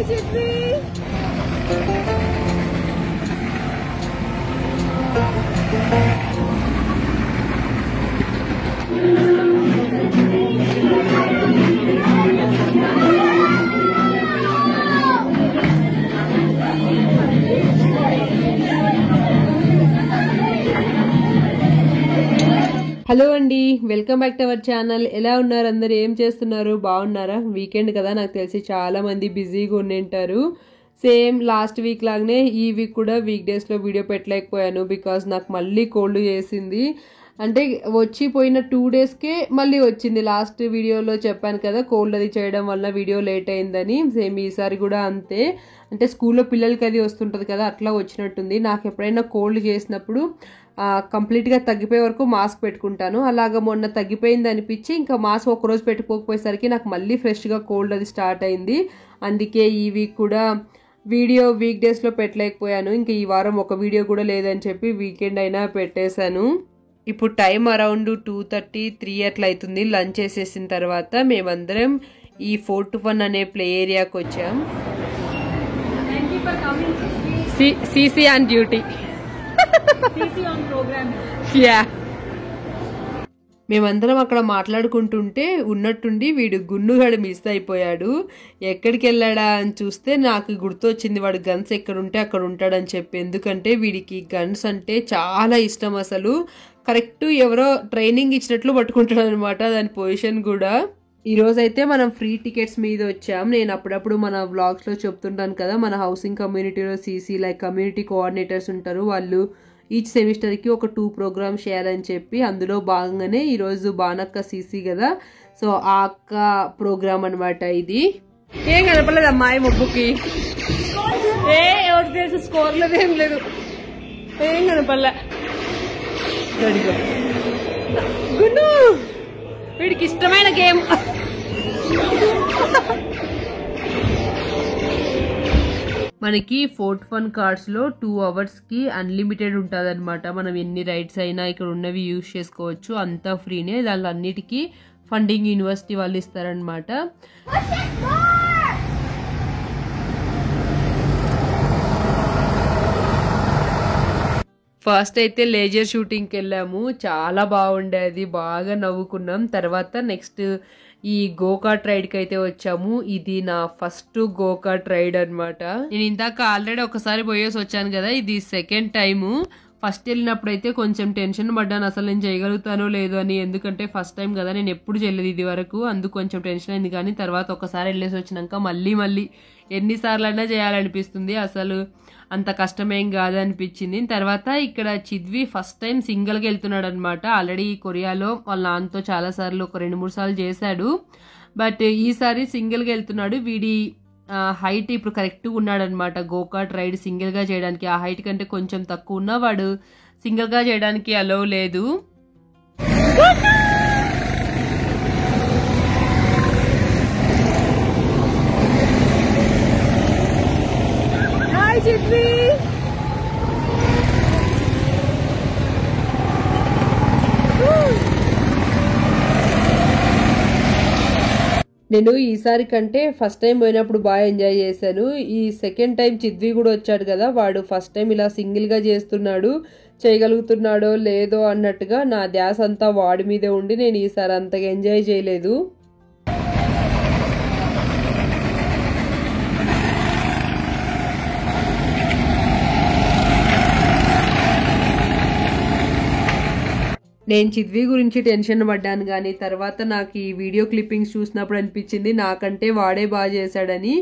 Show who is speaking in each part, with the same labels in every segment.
Speaker 1: Chippy! Hello అండి, welcome back to our channel. ఎలా ఉన్నారు అందరు? ఏం చేస్తున్నారు? బాగున్నారా? వీకెండ్ కదా, నాకు తెలిసి చాలా మంది బిజీగా ఉండింటారు. సేమ్ లాస్ట్ వీక్ లాగానే ఈ వీక్ కూడా వీక్ డేస్లో వీడియో పెట్టలేకపోయాను. బికాజ్ నాకు మళ్ళీ కోల్డ్ చేసింది. అంటే వచ్చిపోయిన 2 డేస్కే మళ్ళీ వచ్చింది. లాస్ట్ వీడియోలో చెప్పాను కదా, కోల్డ్ అది చేయడం వల్ల వీడియో లేట్ అయిందని. సేమ్ ఈసారి కూడా అంతే. అంటే స్కూల్లో పిల్లలకి అది వస్తుంటుంది కదా, అట్లా వచ్చినట్టుంది. నాకు ఎప్పుడైనా కోల్డ్ చేసినప్పుడు కంప్లీట్గా తగ్గిపోయే వరకు మాస్క్ పెట్టుకుంటాను. అలాగ మొన్న తగ్గిపోయింది అనిపించి ఇంకా మాస్క్ ఒకరోజు పెట్టుకోకపోయేసరికి నాకు మళ్ళీ ఫ్రెష్గా కోల్డ్ అది స్టార్ట్ అయింది. అందుకే ఈ వీక్ కూడా వీడియో వీక్ డేస్లో పెట్టలేకపోయాను. ఇంకా ఈ వారం ఒక వీడియో కూడా లేదని చెప్పి వీకెండ్ అయినా పెట్టేశాను. ఇప్పుడు టైం అరౌండ్ 2:30-3 అట్లా అవుతుంది. లంచ్ చేసేసిన తర్వాత మేమందరం ఈ 4 to 1 అనే ప్లే ఏరియాకి వచ్చాం. సిసి ఆన్ డ్యూటీ, మేమందరం అక్కడ మాట్లాడుకుంటుంటే ఉన్నట్టుండి వీడు గున్నుగాడు మిస్ అయిపోయాడు. ఎక్కడికి వెళ్ళాడా అని చూస్తే నాకు గుర్తొచ్చింది, వాడు గన్స్ ఎక్కడుంటే అక్కడ ఉంటాడని చెప్పి. ఎందుకంటే వీడికి గన్స్ అంటే చాలా ఇష్టం. అసలు కరెక్ట్ ఎవరో ట్రైనింగ్ ఇచ్చినట్లు పట్టుకుంటాడు అనమాట, దాని పొజిషన్ కూడా. ఈ రోజైతే మనం ఫ్రీ టికెట్స్ మీద వచ్చాం. నేను అప్పుడప్పుడు మన వ్లాగ్స్లో చెప్తుంటాను కదా, మన హౌసింగ్ కమ్యూనిటీలో సీసీ లైక్ కమ్యూనిటీ కోఆర్డినేటర్స్ ఉంటారు. వాళ్ళు ఈచ్ సెమిస్టర్కి ఒక 2 ప్రోగ్రామ్స్ చేయాలని చెప్పి, అందులో భాగంగానే ఈరోజు బానక్క సీసీ కదా, సో ఆ అక్క ప్రోగ్రామ్ అనమాట ఇది. ఏం కనపడలేదు అమ్మాయి ముగ్గుకి, ఎవరు తెలుసు స్కోర్ లేదు, ఏం లేదు, ఏం కనపడలే. గున్ను వీడికి ఇష్టమైన గేమ్. మనకి 4 to 1 కార్డ్స్లో 2 అవర్స్కి అన్లిమిటెడ్ ఉంటుంది అనమాట. మనం ఎన్ని రైడ్స్ అయినా ఇక్కడ ఉన్నవి యూజ్ చేసుకోవచ్చు, అంతా ఫ్రీనే. దానిలో అన్నిటికీ ఫండింగ్ యూనివర్సిటీ వాళ్ళు ఇస్తారనమాట. ఫస్ట్ అయితే లేజర్ షూటింగ్కి వెళ్ళాము, చాలా బాగుండేది, బాగా నవ్వుకున్నాం. తర్వాత నెక్స్ట్ ఈ గోకార్ట్ రైడ్కి అయితే వచ్చాము. ఇది నా ఫస్ట్ గోకార్ట్ రైడ్ అనమాట. నేను ఇందాక ఆల్రెడీ ఒకసారి పోయేసి వచ్చాను కదా, ఇది సెకండ్ టైము. ఫస్ట్ వెళ్ళినప్పుడు అయితే కొంచెం టెన్షన్ పడ్డాను, అసలు నేను చేయగలుగుతానో లేదో అని. ఎందుకంటే ఫస్ట్ టైం కదా, నేను ఎప్పుడు చేయలేదు ఇది వరకు, అందుకు కొంచెం టెన్షన్ అయింది. కానీ తర్వాత ఒకసారి వెళ్ళేసి వచ్చినాక మళ్ళీ ఎన్నిసార్లు అయినా చేయాలనిపిస్తుంది. అసలు అంత కష్టమేం కాదనిపించింది. తర్వాత ఇక్కడ చిద్వి ఫస్ట్ టైం సింగిల్గా వెళ్తున్నాడు అనమాట. ఆల్రెడీ కొరియాలో వాళ్ళ నాన్నతో చాలాసార్లు ఒక 2-3 సార్లు చేశాడు, బట్ ఈసారి సింగిల్గా వెళ్తున్నాడు. వీడి హైట్ ఇప్పుడు కరెక్ట్గా ఉన్నాడనమాట గోకార్ట్ రైడ్ సింగిల్గా చేయడానికి. ఆ హైట్ కంటే కొంచెం తక్కువ ఉన్నా వాడు సింగిల్గా చేయడానికి అలో లేదు. నేను ఈసారి కంటే ఫస్ట్ టైం పోయినప్పుడు బాగా ఎంజాయ్ చేశాను. ఈ సెకండ్ టైం చిద్వి కూడా వచ్చాడు కదా, వాడు ఫస్ట్ టైం ఇలా సింగిల్గా చేస్తున్నాడు, చేయగలుగుతున్నాడో లేదో అన్నట్టుగా నా ధ్యాస అంతా వాడి మీదే ఉండి నేను ఈసారి అంతగా ఎంజాయ్ చేయలేదు. నేను చిద్వి గురించి టెన్షన్ పడ్డాను, కానీ తర్వాత నాకు ఈ వీడియో క్లిప్పింగ్స్ చూసినప్పుడు అనిపించింది నాకంటే వాడే బాగా చేశాడని.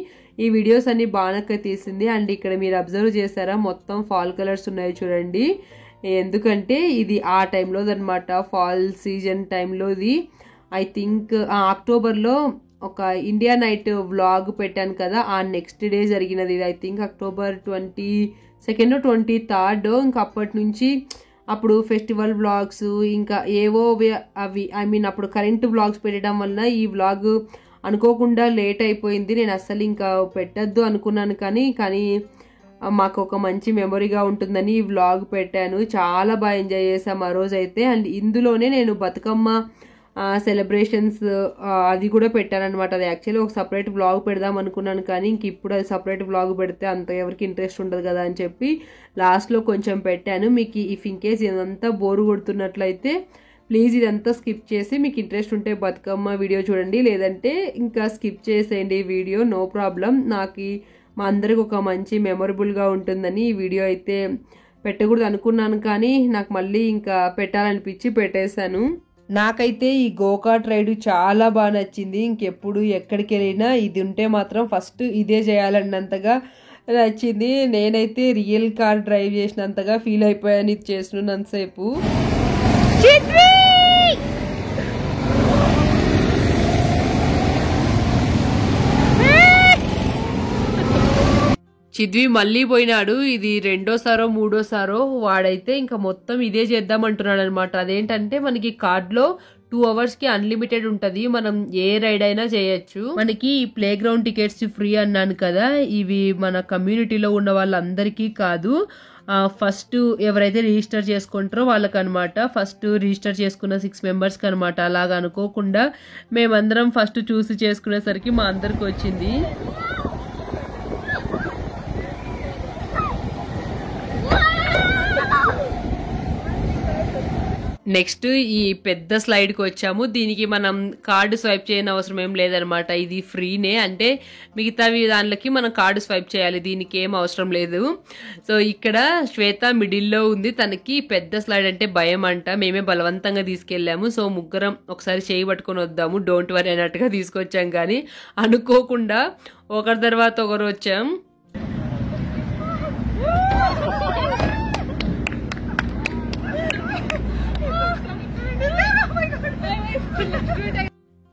Speaker 1: ఈ వీడియోస్ అన్ని బానక్క తీసింది. అండ్ ఇక్కడ మీరు అబ్జర్వ్ చేశారా, మొత్తం ఫాల్ కలర్స్ ఉన్నాయి చూడండి. ఎందుకంటే ఇది ఆ టైంలోది అనమాట, ఫాల్ సీజన్ టైంలోది. ఐ థింక్ అక్టోబర్లో ఒక ఇండియా నైట్ వ్లాగ్ పెట్టాను కదా, ఆ నెక్స్ట్ డే జరిగినది ఇది. I think October 22nd 23rd. ఇంకా అప్పటి నుంచి అప్పుడు ఫెస్టివల్ వ్లాగ్స్ ఇంకా ఏవో అవి అప్పుడు కరెంట్ వ్లాగ్స్ పెట్టడం వల్ల ఈ వ్లాగ్ అనుకోకుండా లేట్ అయిపోయింది. నేను అస్సలు ఇంకా పెట్టద్దు అనుకున్నాను, కానీ మాకు ఒక మంచి మెమొరీగా ఉంటుందని ఈ వ్లాగ్ పెట్టాను. చాలా బాగా ఎంజాయ్ చేసాం ఆ రోజు అయితే. అండ్ ఇందులోనే నేను బతుకమ్మ సెలబ్రేషన్స్ అది కూడా పెట్టానమాట. అది యాక్చువల్లీ ఒక సపరేట్ వ్లాగ్ పెడదాం అనుకున్నాను, కానీ ఇంక ఇప్పుడు అది సపరేట్ వ్లాగ్ పెడితే అంత ఎవరికి ఇంట్రెస్ట్ ఉండదు కదా అని చెప్పి లాస్ట్లో కొంచెం పెట్టాను. మీకు ఇఫ్ ఇన్ కేస్ ఇదంతా బోరు కొడుతున్నట్లయితే ప్లీజ్ ఇదంతా స్కిప్ చేసి మీకు ఇంట్రెస్ట్ ఉంటే బతుకమ్మ వీడియో చూడండి, లేదంటే ఇంకా స్కిప్ చేసేయండి వీడియో, నో ప్రాబ్లం. నాకు మా అందరికి ఒక మంచి మెమొరబుల్గా ఉంటుందని ఈ వీడియో అయితే పెట్టకూడదు అనుకున్నాను, కానీ నాకు మళ్ళీ ఇంకా పెట్టాలనిపించి పెట్టేశాను. నాకైతే ఈ గోకార్ట్ రైడ్ చాలా బాగా నచ్చింది. ఇంకెప్పుడు ఎక్కడికి వెళ్ళినా ఇది ఉంటే మాత్రం ఫస్ట్ ఇదే చేయాలన్నంతగా నచ్చింది. నేనైతే రియల్ కార్ డ్రైవ్ చేసినంతగా ఫీల్ అయిపోయాను ఇది చేసినంతసేపు. చిద్వి మళ్ళీ పోయినాడు. ఇది రెండోసారో మూడోసారో వాడైతే ఇంకా మొత్తం ఇదే చేద్దామంటున్నాడు అనమాట. అదేంటంటే మనకి కార్డ్లో 2 hours అన్లిమిటెడ్ ఉంటుంది, మనం ఏ రైడ్ అయినా చేయొచ్చు. మనకి ప్లే గ్రౌండ్ టికెట్స్ ఫ్రీ అన్నాను కదా, ఇవి మన కమ్యూనిటీలో ఉన్న వాళ్ళందరికీ కాదు, ఫస్ట్ ఎవరైతే రిజిస్టర్ చేసుకుంటారో వాళ్ళకనమాట. ఫస్ట్ రిజిస్టర్ చేసుకున్న 6 members అనమాట. అలాగ అనుకోకుండా మేమందరం ఫస్ట్ చూసి చేసుకునేసరికి మా అందరికి వచ్చింది. నెక్స్ట్ ఈ పెద్ద స్లైడ్కి వచ్చాము. దీనికి మనం కార్డు స్వైప్ చేయని అవసరం ఏం లేదనమాట, ఇది ఫ్రీనే. అంటే మిగతావి దానిలోకి మనం కార్డు స్వైప్ చేయాలి, దీనికి ఏం అవసరం లేదు. సో ఇక్కడ శ్వేత మిడిల్లో ఉంది, తనకి పెద్ద స్లైడ్ అంటే భయం అంట. మేమే బలవంతంగా తీసుకెళ్ళాము. సో ముగ్గురం ఒకసారి చేయి పట్టుకొని వద్దాము, డోంట్ వరీ అన్నట్టుగా తీసుకొచ్చాం, కానీ అనుకోకుండా ఒకరి తర్వాత ఒకరు వచ్చాం.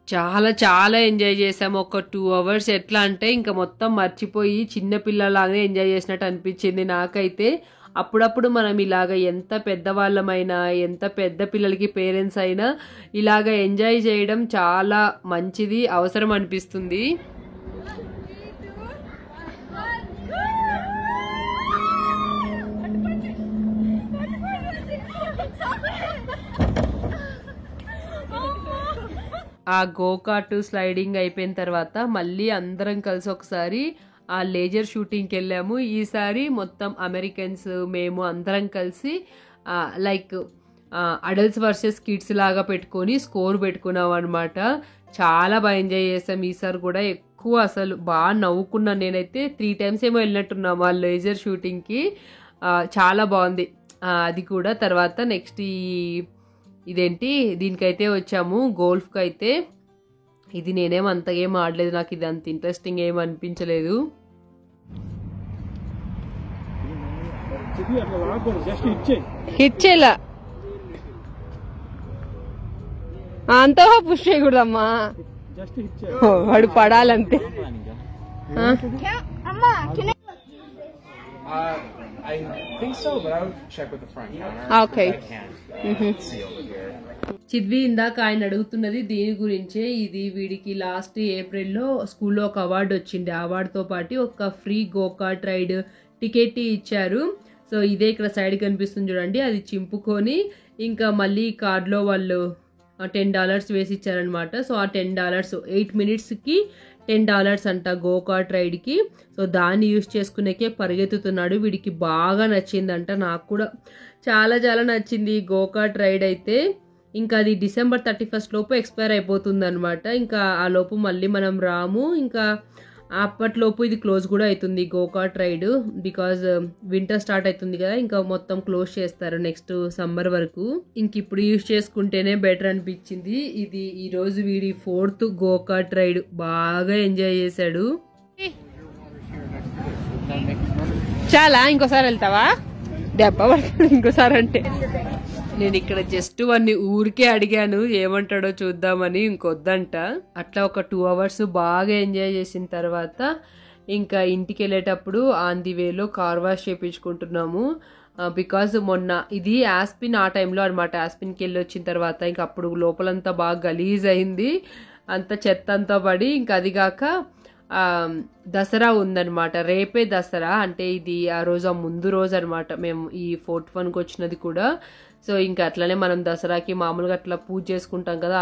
Speaker 1: చాలా చాలా ఎంజాయ్ చేసాము. ఒక 2 hours ఎట్లా అంటే ఇంకా మొత్తం మర్చిపోయి చిన్న పిల్లలాగానే ఎంజాయ్ చేసినట్టు అనిపించింది నాకైతే. అప్పుడప్పుడు మనం ఇలాగ ఎంత పెద్దవాళ్ళమైనా, ఎంత పెద్ద పిల్లలకి పేరెంట్స్ అయినా ఇలాగ ఎంజాయ్ చేయడం చాలా మంచిది, అవసరం అనిపిస్తుంది. ఆ గోకార్ట్ స్లైడింగ్ అయిపోయిన తర్వాత మళ్ళీ అందరం కలిసి ఒకసారి ఆ లేజర్ షూటింగ్కి వెళ్ళాము. ఈసారి మొత్తం అమెరికన్స్ మేము అందరం కలిసి లైక్ అడల్ట్స్ వర్సెస్ కిడ్స్ లాగా పెట్టుకొని స్కోర్ పెట్టుకున్నాం అనమాట. చాలా బాగా ఎంజాయ్ చేసాం ఈసారి కూడా. ఎక్కువ అసలు బాగా నవ్వుకున్నాను నేనైతే. 3 times ఏమో వెళ్ళినట్టున్నాము ఆ లేజర్ షూటింగ్కి. చాలా బాగుంది అది కూడా. తర్వాత నెక్స్ట్ ఇదేంటి దీనికైతే వచ్చాము గోల్ఫ్కి అయితే. ఇది నేనేం అంతగా ఏం ఆడలేదు, నాకు ఇది అంత ఇంట్రెస్టింగ్ ఏం అనిపించలేదు. హిట్ చేయలా అంతా పుష్ చేయకూడదమ్మా, వాడు పడాలంతే.
Speaker 2: I think so, but I would check with the front counter.
Speaker 1: Okay.
Speaker 2: I can't see over here.
Speaker 1: Chidvi ఇందాక ఆయన అడుగుతున్నది దీని గురించే. ఇది వీడికి లాస్ట్ ఏప్రిల్లో స్కూల్లో ఒక అవార్డు వచ్చింది. ఆ అవార్డుతో పాటు ఒక ఫ్రీ గోకార్ట్ రైడ్ టికెట్ ఇచ్చారు. సో ఇదే ఇక్కడ సైడ్ కనిపిస్తుంది చూడండి, అది చింపుకొని ఇంకా మళ్ళీ కార్డులో వాళ్ళు $10 వేసి ఇచ్చారనమాట. సో ఆ $10 8 minutesకి $10 అంట గోకార్ట్ రైడ్కి. సో దాన్ని యూజ్ చేసుకునేకే పరిగెత్తుతున్నాడు. వీడికి బాగా నచ్చిందంట, నాకు కూడా చాలా చాలా నచ్చింది గోకార్ట్ రైడ్ అయితే. ఇంకా అది December 31st లోపు ఎక్స్పైర్ అయిపోతుంది అనమాట. ఇంకా ఆ లోపు మళ్ళీ మనం రాము. ఇంకా అప్పట్లోపు ఇది క్లోజ్ కూడా అవుతుంది go-kart ride, because winter start అవుతుంది కదా, ఇంకా మొత్తం క్లోజ్ చేస్తారు నెక్స్ట్ సమ్మర్ వరకు. ఇంక ఇప్పుడు యూజ్ చేసుకుంటేనే బెటర్ అనిపించింది. ఇది ఈరోజు వీడి 4th గోకార్ట్ రైడ్. బాగా ఎంజాయ్ చేశాడు. చాలా ఇంకోసారి వెళ్తావా? దెబ్బ పడుతుంది ఇంకోసారి అంటే. నేను ఇక్కడ జస్ట్ వాడిని ఊరికే అడిగాను ఏమంటాడో చూద్దామని, ఇంకొద్దంట. అట్లా ఒక 2 hours బాగా ఎంజాయ్ చేసిన తర్వాత ఇంకా ఇంటికి వెళ్ళేటప్పుడు ఆన్ ది వేలో కార్ వాష్ చేయించుకుంటున్నాము. బికాజ్ మొన్న ఇది ఆస్పిన్ ఆ టైంలో అనమాట. ఆస్పిన్కి వెళ్ళి వచ్చిన తర్వాత ఇంకా అప్పుడు లోపలంతా బాగా గలీజ్ అయింది, అంత చెత్త అంతా పడి. ఇంకా అదిగాక దసరా ఉందనమాట, రేపే దసరా. అంటే ఇది ఆ రోజు ఆ ముందు రోజు అనమాట మేము ఈ 4th 1కి వచ్చినది కూడా. సో ఇంకా అట్లనే మనం దసరాకి మామూలుగా అట్లా పూజ చేసుకుంటాం కదా,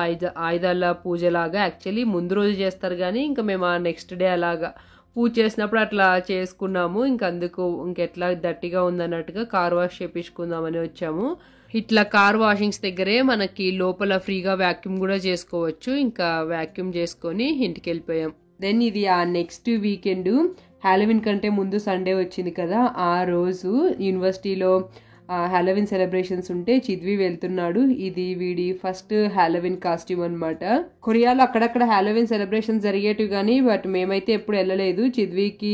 Speaker 1: ఆయుధాల పూజలాగా. యాక్చువల్లీ ముందు రోజు చేస్తారు కానీ ఇంకా మేము ఆ నెక్స్ట్ డే అలాగా పూజ చేసినప్పుడు అట్లా చేసుకున్నాము. ఇంక అందుకు ఇంకెట్లా దట్టిగా ఉందన్నట్టుగా కార్ వాష్ చేపించుకుందామని వచ్చాము. ఇట్లా కార్ వాషింగ్స్ దగ్గరే మనకి లోపల ఫ్రీగా వ్యాక్యూమ్ కూడా చేసుకోవచ్చు. ఇంకా వ్యాక్యూమ్ చేసుకొని ఇంటికి వెళ్ళిపోయాం. దెన్ ఇది ఆ నెక్స్ట్ వీకెండ్ హాలోవిన్ కంటే ముందు సండే వచ్చింది కదా, ఆ రోజు యూనివర్సిటీలో హాలోవిన్ సెలబ్రేషన్స్ ఉంటే చిద్వి వెళ్తున్నాడు. ఇది వీడి ఫస్ట్ హాలోవిన్ కాస్ట్యూమ్ అనమాట. కొరియాలో అక్కడక్కడ హాలోవిన్ సెలబ్రేషన్స్ జరిగేటివి కానీ బట్ మేమైతే ఎప్పుడు వెళ్ళలేదు. చిద్వికి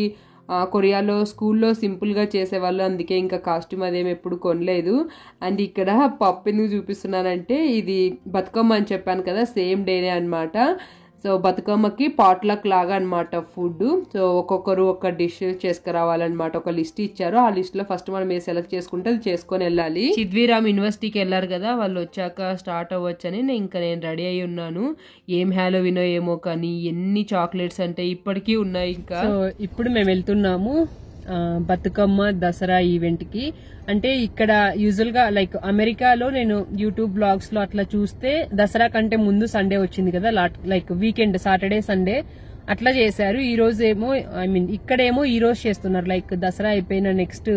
Speaker 1: కొరియాలో స్కూల్లో సింపుల్గా చేసేవాళ్ళు, అందుకే ఇంకా కాస్ట్యూమ్ అదేమి ఎప్పుడు కొనలేదు. అండ్ ఇక్కడ పప్పు ఎందుకు చూపిస్తున్నానంటే ఇది బతుకమ్మ అని చెప్పాను కదా, సేమ్ డేనే అనమాట. సో బతుకమ్మకి పాట్లక్ లాగా అనమాట ఫుడ్. సో ఒక్కొక్కరు ఒక డిష్ చేసుకురావాలన్నమాట. ఒక లిస్ట్ ఇచ్చారు, ఆ లిస్ట్ లో ఫస్ట్ మనం సెలెక్ట్ చేసుకుంటే అది చేసుకొని వెళ్ళాలి. చిద్వీరామ్ యూనివర్సిటీకి వెళ్ళారు కదా, వాళ్ళు వచ్చాక స్టార్ట్ అవ్వచ్చని ఇంకా నేను రెడీ అయి ఉన్నాను. ఏం హాలోవినో ఏమో కానీ ఎన్ని చాక్లెట్స్ అంటే ఇప్పటికీ ఉన్నాయి. ఇంకా సో ఇప్పుడు మేము వెళ్తున్నాము బతుకమ్మ దసరా ఈవెంట్ కి. అంటే ఇక్కడ యూజువల్ గా లైక్ అమెరికాలో నేను యూట్యూబ్ బ్లాగ్స్ లో అట్లా చూస్తే దసరా కంటే ముందు సండే వచ్చింది కదా, లైక్ వీకెండ్ సాటర్డే సండే అట్లా చేశారు. ఈ రోజు ఏమో ఇక్కడేమో ఈ రోజు చేస్తున్నారు, లైక్ దసరా అయిపోయిన నెక్స్ట్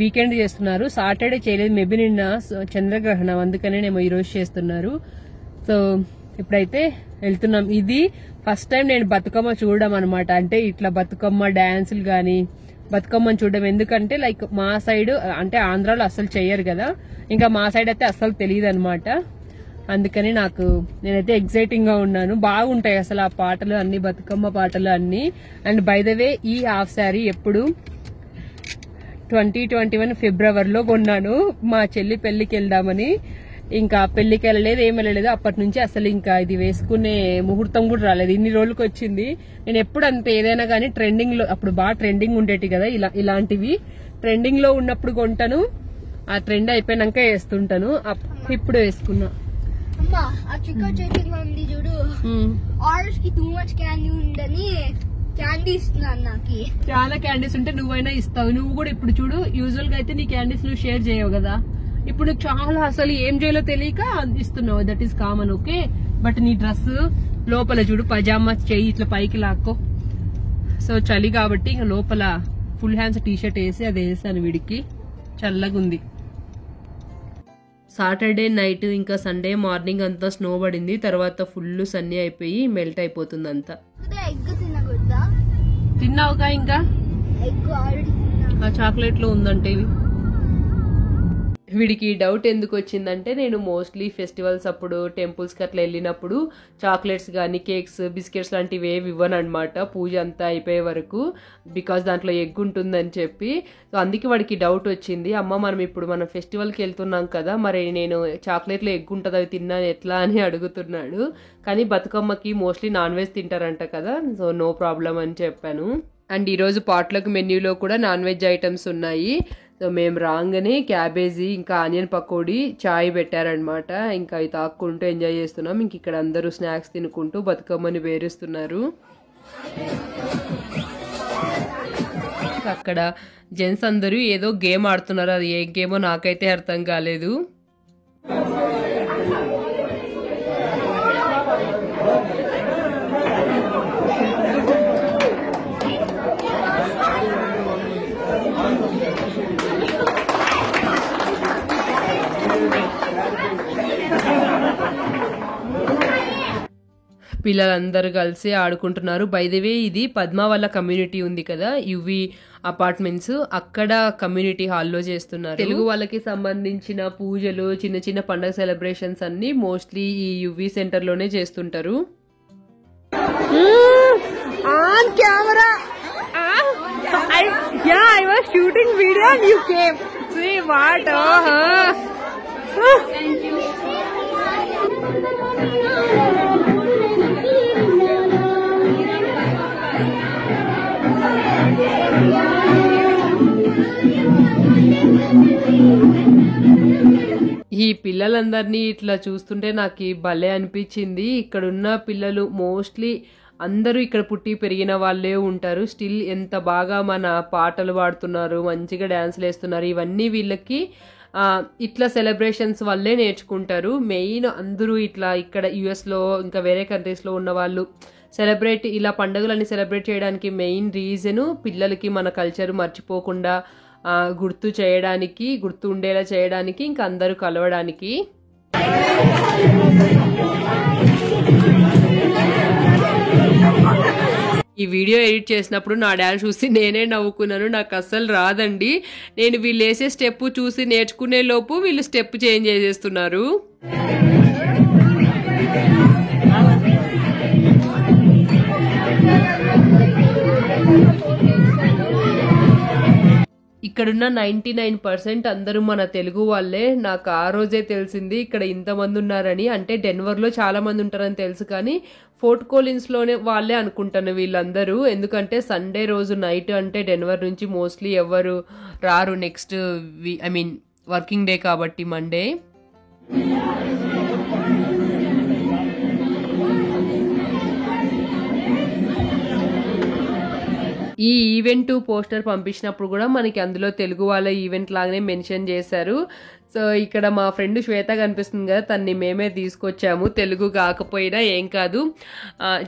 Speaker 1: వీకెండ్ చేస్తున్నారు. సాటర్డే చేయలేదు, మేబీ నిన్న చంద్రగ్రహణం అందుకనేమో ఈ రోజు చేస్తున్నారు. సో ఇప్పుడైతే వెళ్తున్నాం. ఇది ఫస్ట్ టైం నేను బతుకమ్మ చూడడం అనమాట. అంటే ఇట్లా బతుకమ్మ డాన్సులు గానీ బతుకమ్మని చూడడం. ఎందుకంటే లైక్ మా సైడ్ అంటే ఆంధ్రాలో అస్సలు చెయ్యరు కదా, ఇంకా మా సైడ్ అయితే అస్సలు తెలియదు అనమాట. అందుకని నేనైతే ఎక్సైటింగ్ గా ఉన్నాను. బాగుంటాయి అసలు ఆ పాటలు అన్ని, బతుకమ్మ పాటలు అన్ని. అండ్ బై ద వే ఈ హాఫ్ శారీ ఎప్పుడు 2021 ఫిబ్రవరిలో కొన్నాను మా చెల్లి పెళ్లికి వెళ్దామని. ఇంకా పెళ్లికి వెళ్ళలేదు, ఏం వెళ్ళలేదు. అప్పటి నుంచి అసలు ఇంకా ఇది వేసుకునే ముహూర్తం కూడా రాలేదు, ఇన్ని రోజులకి వచ్చింది. నేను ఎప్పుడు అంతే ఏదైనా కానీ ట్రెండింగ్ లో, అప్పుడు బాగా ట్రెండింగ్ ఉండేటి కదా ఇలాంటివి, ట్రెండింగ్ లో ఉన్నప్పుడు కొంటాను, ఆ ట్రెండ్ అయిపోయినాక వేస్తుంటాను. ఇప్పుడు వేసుకున్నా. చాలా క్యాండీస్ ఉంటే నువ్వైనా ఇస్తావు. నువ్వు కూడా ఇప్పుడు చూడు, యూజువల్ గా అయితే నీ క్యాండీస్ నువ్వు షేర్ చేయవు కదా, ఇప్పుడు చాలా అసలు ఏం చేయాలో తెలియక ఇస్తున్నావు. That is common, okay. But నీ డ్రెస్ లోపల చూడు, పజామా చెయ్యి ఇట్లా పైకి లాక్కో. సో చలి కాబట్టి ఇంకా లోపల ఫుల్ హ్యాండ్స్ టీ షర్ట్ వేసి అది వేసాను, వీడికి చల్లగా ఉంది. సాటర్డే నైట్ ఇంకా సండే మార్నింగ్ అంతా స్నో పడింది, తర్వాత ఫుల్ సన్నీ అయిపోయి మెల్ట్ అయిపోతుంది అంతా. తిన్నావుగా? ఇంకా ఆ చాక్లెట్ లో ఉందంటే ఇవి. వీడికి డౌట్ ఎందుకు వచ్చిందంటే, నేను మోస్ట్లీ ఫెస్టివల్స్ అప్పుడు టెంపుల్స్కి అట్లా వెళ్ళినప్పుడు చాక్లెట్స్ కానీ కేక్స్ బిస్కెట్స్ లాంటివి ఏవి ఇవ్వను అనమాట పూజ అంతా అయిపోయే వరకు, బికాస్ దాంట్లో ఎగ్ ఉంటుందని చెప్పి. సో అందుకే వాడికి డౌట్ వచ్చింది, అమ్మ మనం ఇప్పుడు మనం ఫెస్టివల్కి వెళ్తున్నాం కదా, మరి నేను చాక్లెట్లో ఎగ్ ఉంటుంది అవి తిన్నాను ఎట్లా అని అడుగుతున్నాడు. కానీ బతుకమ్మకి మోస్ట్లీ నాన్ వెజ్ తింటారంట కదా, సో నో ప్రాబ్లం అని చెప్పాను. అండ్ ఈరోజు పాట్లకు మెన్యూలో కూడా నాన్ వెజ్ ఐటమ్స్ ఉన్నాయి. సో మేము రాగానే క్యాబేజీ ఇంకా ఆనియన్ పకోడీ చాయ్ పెట్టారనమాట. ఇంకా అవి తాక్కుంటూ ఎంజాయ్ చేస్తున్నాం. ఇంక ఇక్కడ అందరూ స్నాక్స్ తినుకుంటూ బతుకమ్మని వేరుస్తున్నారు. అక్కడ జెంట్స్ అందరూ ఏదో గేమ్ ఆడుతున్నారు, అది ఏ గేమో నాకైతే అర్థం కాలేదు. పిల్లలందరూ కలిసి ఆడుకుంటున్నారు. బై ది వే ఇది పద్మ వాళ్ళ కమ్యూనిటీ ఉంది కదా, యువి అపార్ట్మెంట్స్, అక్కడ కమ్యూనిటీ హాల్లో చేస్తున్నారు. తెలుగు వాళ్ళకి సంబంధించిన పూజలు, చిన్న చిన్న పండుగ సెలబ్రేషన్స్ అన్ని మోస్ట్లీ ఈ యువి సెంటర్ లోనే చేస్తుంటారు. On camera I was shooting video and you came. See what? Thank you. ఈ పిల్లలందరినీ ఇట్లా చూస్తుంటే నాకు భలే అనిపించింది. ఇక్కడున్న పిల్లలు మోస్ట్లీ అందరూ ఇక్కడ పుట్టి పెరిగిన వాళ్ళే ఉంటారు. స్టిల్ ఎంత బాగా మన పాటలు పాడుతున్నారు, మంచిగా డ్యాన్స్లు వేస్తున్నారు. ఇవన్నీ వీళ్ళకి ఇట్లా సెలబ్రేషన్స్ వల్లే నేర్చుకుంటారు. మెయిన్ అందరూ ఇట్లా ఇక్కడ యుఎస్లో ఇంకా వేరే కంట్రీస్లో ఉన్న వాళ్ళు ఇలా పండుగలన్నీ సెలబ్రేట్ చేయడానికి మెయిన్ రీజను పిల్లలకి మన కల్చర్ మర్చిపోకుండా గుర్తు ఉండేలా చేయడానికి, ఇంకా అందరూ కలవడానికి. ఈ వీడియో ఎడిట్ చేసినప్పుడు నా డాడీ చూసి నేనే నవ్వుకున్నాను. నాకు అస్సలు రాదండి. నేను వీళ్ళు వేసే స్టెప్ చూసి నేర్చుకునే లోపు వీళ్ళు స్టెప్ చేంజ్ చేసేస్తున్నారు. ఇక్కడున్న 99% అందరూ మన తెలుగు వాళ్ళే. నాకు ఆ రోజే తెలిసింది ఇక్కడ ఇంతమంది ఉన్నారని. అంటే డెన్వర్లో చాలా మంది ఉంటారని తెలుసు, కానీ ఫోర్ట్ కోలిన్స్లోనే వాళ్ళే అనుకుంటాను వీళ్ళందరూ. ఎందుకంటే సండే రోజు నైట్ అంటే డెన్వర్ నుంచి మోస్ట్లీ ఎవరు రారు. నెక్స్ట్ వర్కింగ్ డే కాబట్టి మండే. ఈ ఈవెంట్ పోస్టర్ పంపించినప్పుడు కూడా మనకి అందులో తెలుగు వాళ్ళ ఈవెంట్ లాగానే మెన్షన్ చేశారు. సో ఇక్కడ మా ఫ్రెండ్ శ్వేత కనిపిస్తుంది కదా, తన్ని మేమే తీసుకొచ్చాము. తెలుగు కాకపోయినా ఏం కాదు,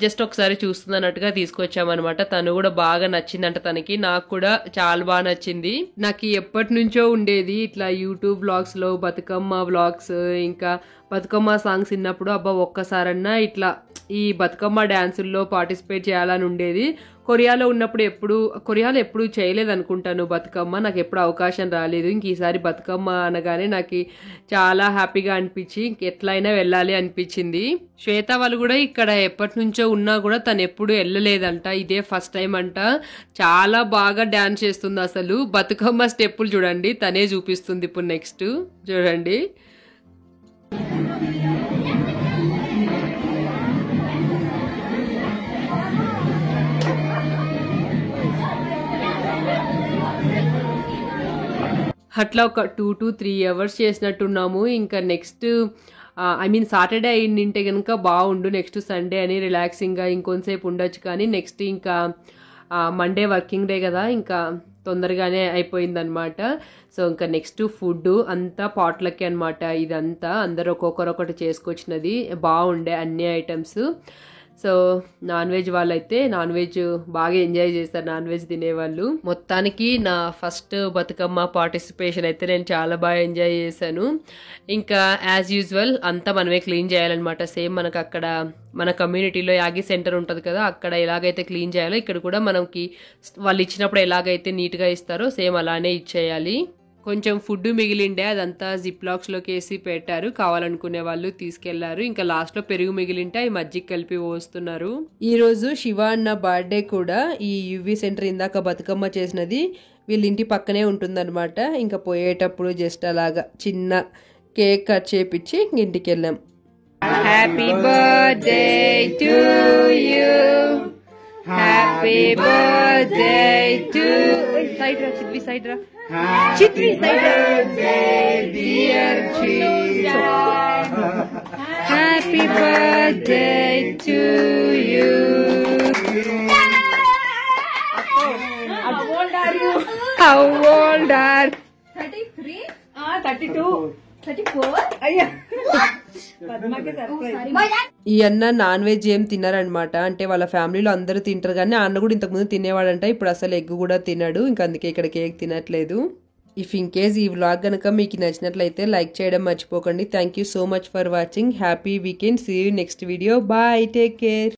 Speaker 1: జస్ట్ ఒకసారి చూస్తున్నట్టుగా తీసుకొచ్చామన్నమాట. తను కూడా బాగా నచ్చిందంట తనకి. నాకు కూడా చాలా బాగా నచ్చింది. నాకు ఎప్పటి నుంచో ఉండేది ఇట్లా యూట్యూబ్ వ్లాగ్స్లో బతుకమ్మ వ్లాగ్స్, ఇంకా బతుకమ్మ సాంగ్స్ విన్నప్పుడు అబ్బా ఒక్కసారన్నా ఇట్లా ఈ బతుకమ్మ డ్యాన్సుల్లో పార్టిసిపేట్ చేయాలని ఉండేది. కొరియాలో ఎప్పుడు చేయలేదు అనుకుంటాను బతుకమ్మ. నాకు ఎప్పుడు అవకాశం రాలేదు. ఇంక ఈసారి బతుకమ్మ అనగానే నాకు చాలా హ్యాపీగా అనిపించి ఎట్లయినా వెళ్ళాలి అనిపించింది. శ్వేత వాళ్ళు కూడా ఇక్కడ ఎప్పటి నుంచో ఉన్నా కూడా తను ఎప్పుడు వెళ్ళలేదంట. ఇదే ఫస్ట్ టైం అంట. చాలా బాగా డ్యాన్స్ చేస్తుంది. అసలు బతుకమ్మ స్టెప్పులు చూడండి, తనే చూపిస్తుంది ఇప్పుడు. నెక్స్ట్ చూడండి. అట్లా ఒక 2 to 3 hours చేసినట్టున్నాము. ఇంకా నెక్స్ట్ సాటర్డే అయిందంటే కనుక బాగుండు. నెక్స్ట్ సండే అని రిలాక్సింగ్గా ఇంకొంతసేపు ఉండొచ్చు, కానీ నెక్స్ట్ ఇంకా మండే వర్కింగ్ డే కదా, ఇంకా తొందరగానే అయిపోయిందనమాట. సో ఇంకా నెక్స్ట్ ఫుడ్ అంతా పాట్లకి అనమాట. ఇదంతా అందరూ ఒక్కొక్కరు చేసుకొచ్చినది. బాగుండే అన్ని ఐటమ్స్. సో నాన్ వెజ్ వాళ్ళైతే నాన్ వెజ్ బాగా ఎంజాయ్ చేస్తారు, నాన్ వెజ్ తినేవాళ్ళు. మొత్తానికి నా ఫస్ట్ బతుకమ్మ పార్టిసిపేషన్ అయితే నేను చాలా బాగా ఎంజాయ్ చేశాను. ఇంకా యాజ్ యూజువల్ అంతా మనమే క్లీన్ చేయాలన్నమాట. సేమ్ మనకు అక్కడ మన కమ్యూనిటీలో యాగి సెంటర్ ఉంటుంది కదా, అక్కడ ఎలాగైతే క్లీన్ చేయాలో ఇక్కడ కూడా మనకి వాళ్ళు ఇచ్చినప్పుడు ఎలాగైతే నీట్గా ఇస్తారో సేమ్ అలానే ఇచ్చేయాలి. కొంచెం ఫుడ్ మిగిలిండే, అదంతా జిప్ లాక్స్లోకి వేసి పెట్టారు. కావాలనుకునే వాళ్ళు తీసుకెళ్లారు. ఇంకా లాస్ట్లో పెరుగు మిగిలింటే అవి మజ్జిగ కలిపి పోస్తున్నారు. ఈ రోజు శివ అన్న బర్త్డే కూడా. ఈ యువి సెంటర్ ఇందాక బతుకమ్మ చేసినది వీళ్ళ ఇంటి పక్కనే ఉంటుందన్నమాట. ఇంకా పోయేటప్పుడు జస్ట్ అలాగా చిన్న కేక్ కట్ చేపించి ఇంటికి వెళ్ళాం. Happy birthday to you, happy birthday to సైడ్ రా చిత్రి, సైడ్ రా చిత్రి, సైడ్ రా dear Chitri, happy birthday to you. How old are you?
Speaker 3: 33? 32. 34?
Speaker 1: ఈ అన్న నాన్ వెజ్ ఏం తిన్నారనమాట. అంటే వాళ్ళ ఫ్యామిలీలో అందరూ తింటారు, కానీ అన్న కూడా ఇంతకుముందు తినేవాడంట. ఇప్పుడు అసలు ఎగ్ కూడా తినడు. ఇంకా అందుకే ఇక్కడ కేక్ తినట్లేదు. ఇఫ్ ఇన్ కేస్ ఈ వ్లాగ్ కనుక మీకు నచ్చినట్లయితే లైక్ చేయడం మర్చిపోకండి. Thank you so much for watching. Happy weekend. See you next video. Bye, take care.